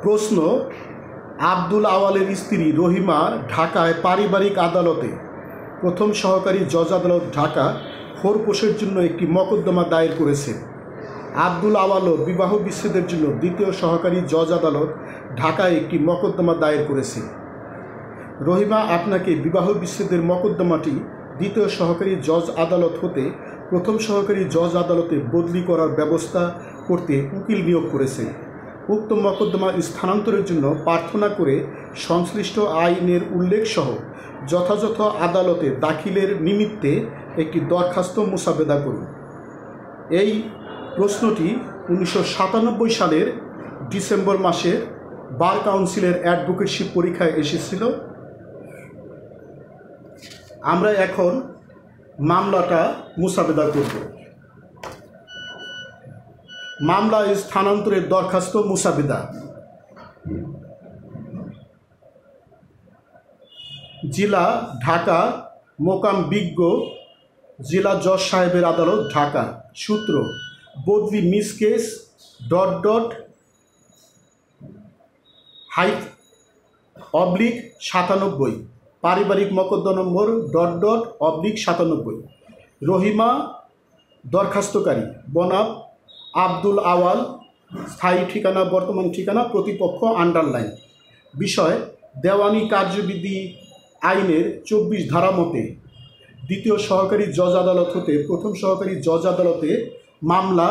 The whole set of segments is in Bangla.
প্রশ্ন, আব্দুল আওয়ালের স্ত্রী রহিমা ঢাকায় পারিবারিক আদালতে প্রথম সহকারী জজ আদালত ঢাকা খোরপোশের জন্য একটি মকদ্দমা দায়ের করেছেন। আব্দুল আওয়ালও বিবাহ বিচ্ছেদের জন্য দ্বিতীয় সহকারী জজ আদালত ঢাকায় একটি মকদ্দমা দায়ের করেছে। রহিমা আপনাকে বিবাহ বিচ্ছেদের মকদ্দমাটি দ্বিতীয় সহকারী জজ আদালত হতে প্রথম সহকারী জজ আদালতে বদলি করার ব্যবস্থা করতে উকিল নিয়োগ করেছে। উক্ত মকদ্দমা স্থানান্তরের জন্য প্রার্থনা করে সংশ্লিষ্ট আইনের উল্লেখ সহ যথাযথ আদালতে দাখিলের নিমিত্তে একটি দরখাস্ত মোসাবেদা করুন। এই প্রশ্নটি 1997 সালের ডিসেম্বর মাসের বার কাউন্সিলের অ্যাডভোকেটশিপ পরীক্ষায় এসেছিল। আমরা এখন মামলাটা মোসাবেদা করব। মামলা স্থানান্তরের দরখাস্ত মোসাবেদা। জেলা ঢাকা, মোকাম বিজ্ঞ জেলা জজ সাহেবের আদালত ঢাকা। সূত্র, বদলি মিস কেস ... /97, পারিবারিক মকদ্দমা নম্বর ... /97। রহিমা দরখাস্তকারী বনাম আব্দুল আওয়াল, স্থায়ী ঠিকানা বর্তমান ঠিকানা, প্রতিপক্ষ আন্ডারলাইন। বিষয়, দেওয়ানি কার্যবিধি আইনের 24 ধারা মতে দ্বিতীয় সহকারী জজ আদালত হতে প্রথম সহকারী জজ আদালতে মামলা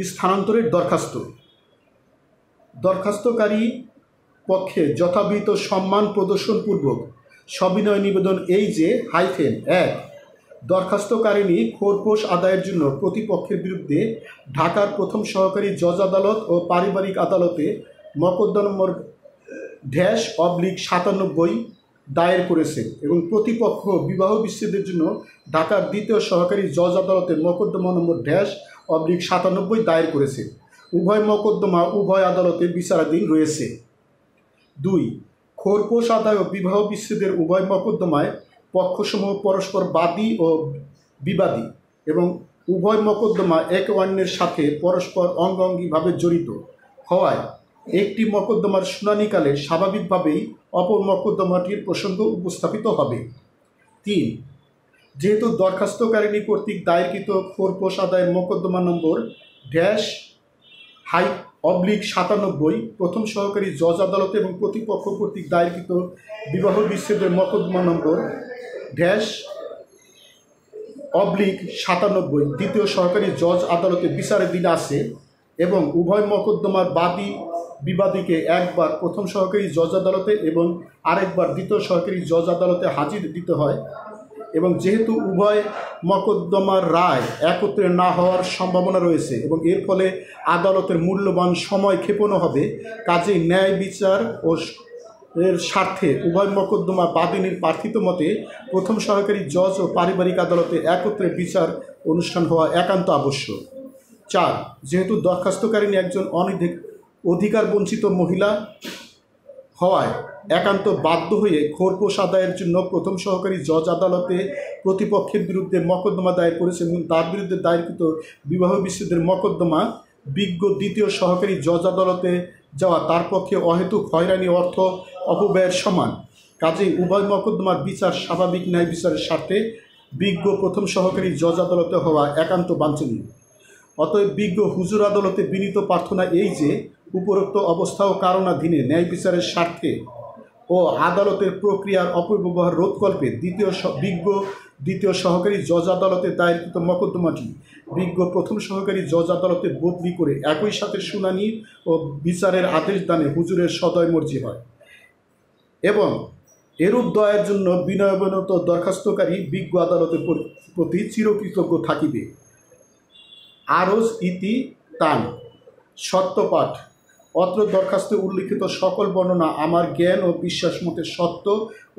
স্থানান্তরের দরখাস্ত। দরখাস্তকারী পক্ষে যথাবিহিত সম্মান প্রদর্শনপূর্বক সবিনয় নিবেদন এই যে -1, দরখাস্তকারিণী খোরপোশ আদায়ের জন্য প্রতিপক্ষের বিরুদ্ধে ঢাকার প্রথম সহকারী জজ আদালত ও পারিবারিক আদালতে মকদ্দমা নম্বর -97 দায়ের করেছে এবং প্রতিপক্ষ বিবাহ বিচ্ছেদের জন্য ঢাকার দ্বিতীয় সহকারী জজ আদালতে মকদ্দমা নম্বর -97 দায়ের করেছে। উভয় মকদ্দমা উভয় আদালতে বিচারাধীন রয়েছে। 2, খোরপোশ আদায় ও বিবাহ বিচ্ছেদের উভয় মকদ্দমায় পক্ষসমূহ পরস্পর বাদী ও বিবাদী এবং উভয় মকদ্দমা একে অন্যের সাথে পরস্পর অঙ্গাঙ্গিভাবে জড়িত হওয়ায় একটি মকদ্দমার শুনানিকালে স্বাভাবিকভাবেই অপর মকদ্দমাটির প্রসঙ্গ উপস্থাপিত হবে। 3, যেহেতু দরখাস্তকারিণী কর্তৃক দায়েরকৃত খোরপোশ আদায়ের মকদ্দমা নম্বর -97 প্রথম সহকারী জজ আদালতে এবং প্রতিপক্ষ কর্তৃক দায়েরকৃত বিবাহ বিচ্ছেদের মকদ্দমা নম্বর -97 দ্বিতীয় সহকারী জজ আদালতে বিচারাধীন আছে এবং উভয় মকদ্দমার বাদী বিবাদীকে একবার প্রথম সহকারী জজ আদালতে এবং আরেকবার দ্বিতীয় সহকারী জজ আদালতে হাজির দিতে হয় এবং যেহেতু উভয় মকদ্দমার রায় একত্রে না হওয়ার সম্ভাবনা রয়েছে এবং এর ফলে আদালতের মূল্যবান সময় ক্ষেপণ হবে, কাজেই ন্যায় বিচার ও এর স্বার্থে উভয় মকদ্দমা বাদিনীর প্রার্থিত মতে প্রথম সহকারী জজ ও পারিবারিক আদালতে একত্রে বিচার অনুষ্ঠান হওয়া একান্ত আবশ্যক। 4, যেহেতু দরখাস্তকারিণী একজন অধিকার বঞ্চিত মহিলা হওয়ায় একান্ত বাধ্য হয়ে খোরপোশ আদায়ের জন্য প্রথম সহকারী জজ আদালতে প্রতিপক্ষের বিরুদ্ধে মকদ্দমা দায়ের করেছে এবং তার বিরুদ্ধে দায়েরকৃত বিবাহ বিচ্ছেদের মকদ্দমা বিজ্ঞ দ্বিতীয় সহকারী জজ আদালতে যাওয়া তার পক্ষে অহেতুক হয়রানি অর্থ অপব্যয়ের সমান, কাজেই উভয় মকদ্দমার বিচার স্বাভাবিক ন্যায় বিচারের স্বার্থে বিজ্ঞ প্রথম সহকারী জজ আদালতে হওয়া একান্ত বাঞ্ছনীয়। অতএব বিজ্ঞ হুজুর আদালতে বিনীত প্রার্থনা এই যে উপরোক্ত অবস্থা ও কারণাধীনে ন্যায় বিচারের স্বার্থে ও আদালতের প্রক্রিয়ার অপব্যবহার রোধকল্পে বিজ্ঞ দ্বিতীয় সহকারী জজ আদালতে দায়েরকৃত মকদ্দমাটি বিজ্ঞ প্রথম সহকারী জজ আদালতে বদলি করে একই সাথে শুনানি ও বিচারের আদেশ দানে হুজুরের সদয় মর্জি হয় এবং এরূপ দয়ের জন্য বিনয়বিনত দরখাস্তকারী বিজ্ঞ আদালতের প্রতি চিরকৃতজ্ঞ থাকিবে। আরজ ইতি তান। সত্যপাঠ। অত্র দরখাস্তে উল্লিখিত সকল বর্ণনা আমার জ্ঞান ও বিশ্বাস মতে সত্য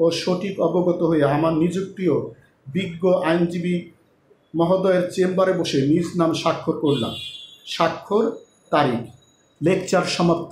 ও সঠিক অবগত হয়ে আমার নিযুক্তীয় বিজ্ঞ আইনজীবী মহোদয়ের চেম্বারে বসে নিজ নাম স্বাক্ষর করলাম। স্বাক্ষর তারিখ। লেকচার সমাপ্ত।